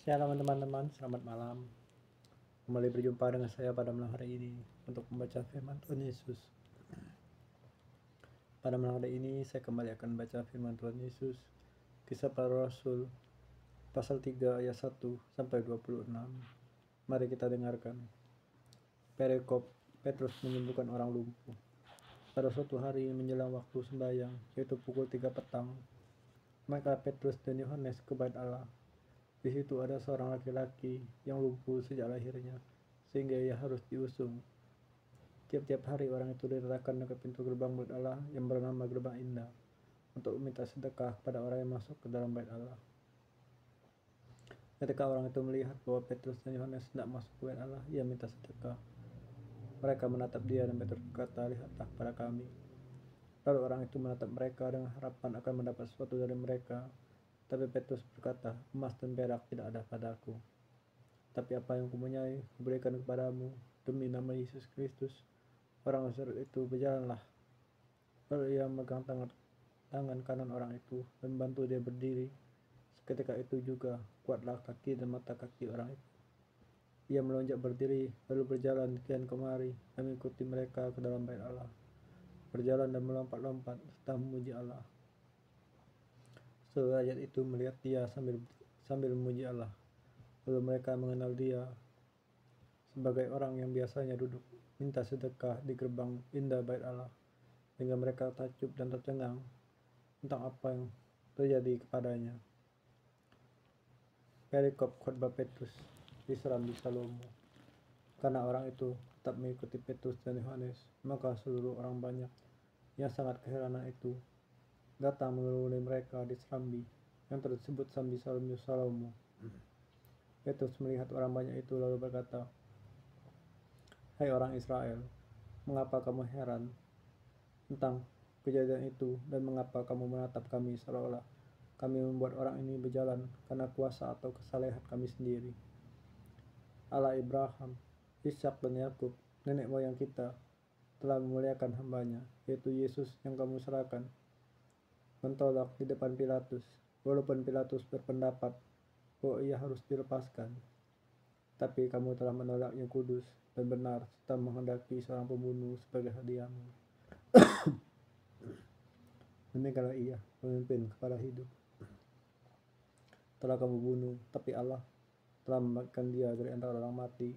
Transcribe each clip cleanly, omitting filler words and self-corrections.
Shalom teman-teman, selamat malam. Kembali berjumpa dengan saya pada malam hari ini untuk membaca firman Tuhan Yesus. Pada malam hari ini saya kembali akan membaca firman Tuhan Yesus, Kisah Para Rasul, pasal 3 ayat 1 sampai 26. Mari kita dengarkan. Perikop, Petrus menyembuhkan orang lumpuh. Pada suatu hari menjelang waktu sembahyang, yaitu pukul 3 petang, maka Petrus dan Yohanes ke bait Allah. Di situ ada seorang laki-laki yang lumpuh sejak lahirnya, sehingga ia harus diusung. Tiap-tiap hari orang itu diletakkan dekat pintu gerbang bait Allah yang bernama Gerbang Indah, untuk meminta sedekah kepada orang yang masuk ke dalam bait Allah. Ketika orang itu melihat bahwa Petrus dan Yohanes tidak masuk ke bait Allah, ia minta sedekah. Mereka menatap dia dan Petrus berkata, "Lihatlah pada kami." Lalu orang itu menatap mereka dengan harapan akan mendapat sesuatu dari mereka. Tapi Petrus berkata, "Emas dan perak tidak ada padaku. Tapi apa yang kupunyai, kuberikan kepadamu. Demi nama Yesus Kristus." Orang Nasret itu berjalanlah. Lalu ia memegang tangan kanan orang itu dan membantu dia berdiri. Seketika itu juga kuatlah kaki dan mata kaki orang itu. Ia melonjak berdiri, lalu berjalan kian kemari dan mengikuti mereka ke dalam bait Allah. Berjalan dan melompat-lompat serta memuji Allah. Rakyat itu melihat dia sambil memuji Allah. Lalu mereka mengenal dia sebagai orang yang biasanya duduk minta sedekah di gerbang indah bait Allah, sehingga mereka takjub dan tercengang tentang apa yang terjadi kepadanya. Perikop khotbah Petrus di Serambi Salomo. Karena orang itu tetap mengikuti Petrus dan Yohanes, maka seluruh orang banyak yang sangat keheranan itu datang mengelumuni mereka di Serambi yang tersebut Serambi Salomo. Petrus melihat orang banyak itu lalu berkata, "Hai orang Israel, mengapa kamu heran tentang kejadian itu, dan mengapa kamu menatap kami seolah-olah kami membuat orang ini berjalan karena kuasa atau kesalehan kami sendiri? Allah Abraham, Ishak dan Yakub, nenek moyang kita, telah memuliakan hambanya, yaitu Yesus yang kamu serahkan mentolak di depan Pilatus, walaupun Pilatus berpendapat bahwa ia harus dilepaskan. Tapi kamu telah menolak yang kudus dan benar serta menghendaki seorang pembunuh sebagai hadiahmu. Demikianlah ia, pemimpin kepada hidup, telah kamu bunuh, tapi Allah telah membangkitkan dia dari antara orang mati.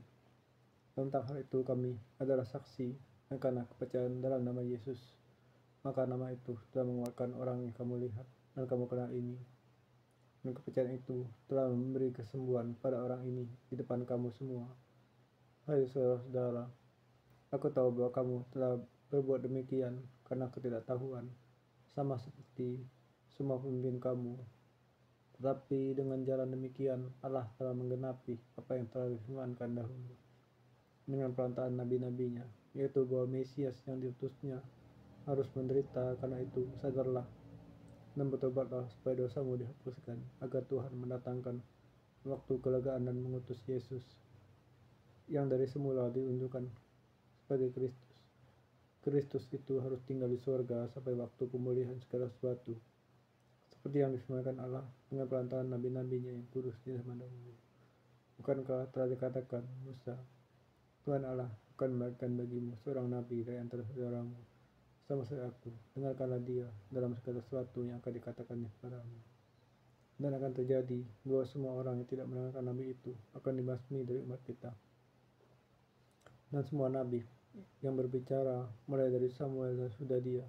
Tentang hal itu kami adalah saksi, dan karena kepercayaan dalam nama Yesus, maka nama itu telah menguatkan orang yang kamu lihat dan kamu kenal ini. Dan kepercayaan itu telah memberi kesembuhan pada orang ini di depan kamu semua. Hai saudara-saudara, aku tahu bahwa kamu telah berbuat demikian karena ketidaktahuan, sama seperti semua pemimpin kamu. Tetapi dengan jalan demikian Allah telah menggenapi apa yang telah difirmankan dahulu dengan perantaraan nabi-nabinya, yaitu bahwa Mesias yang diutusnya harus menderita. Karena itu sadarlah dan bertobatlah supaya dosamu dihapuskan, agar Tuhan mendatangkan waktu kelegaan dan mengutus Yesus yang dari semula diunjukkan sebagai Kristus. Kristus itu harus tinggal di surga sampai waktu pemulihan segala sesuatu, seperti yang difirmankan Allah dengan perantaraan nabi-nabinya yang kudus di zaman dahulu. Bukankah telah dikatakan Musa, Tuhan Allah akan memberikan bagimu seorang nabi dari antara saudaramu, sama seperti aku. Dengarkanlah dia dalam segala sesuatu yang akan dikatakannya kepadamu. Dan akan terjadi bahwa semua orang yang tidak mendengarkan nabi itu akan dibasmi dari umat kita. Dan semua nabi yang berbicara mulai dari Samuel dan sudah dia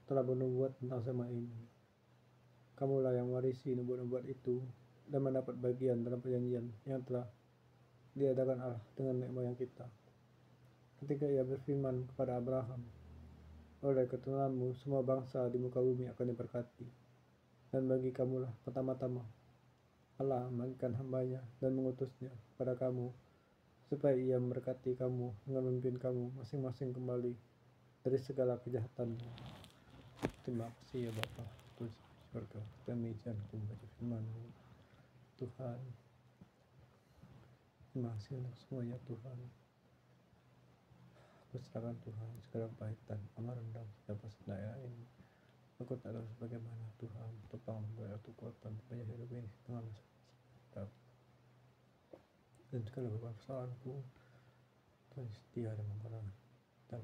telah bernubuat tentang zaman ini. Kamulah yang warisi nubuat-nubuat itu dan mendapat bagian dalam perjanjian yang telah diadakan Allah dengan nenek moyang kita, ketika ia berfirman kepada Abraham, oleh keturunanmu semua bangsa di muka bumi akan diberkati. Dan bagi kamulah pertama-tama Allah membangkitkan hambanya dan mengutusnya pada kamu, supaya ia memberkati kamu dengan memimpin kamu masing-masing kembali dari segala kejahatanmu. Terima kasih ya Bapa Tuhan surga, kami izin membaca firman-Mu Tuhan. Terima kasih untuk semuanya Tuhan. Aku serahkan Tuhan segala kebaikan, amal rendah dapat sedaya ini. Aku tak tahu sebagaimana Tuhan topang berarti kekuatan banyak hidup ini tengah masalah. dan segala kesalahanku, dan setia dalam kebenaran dan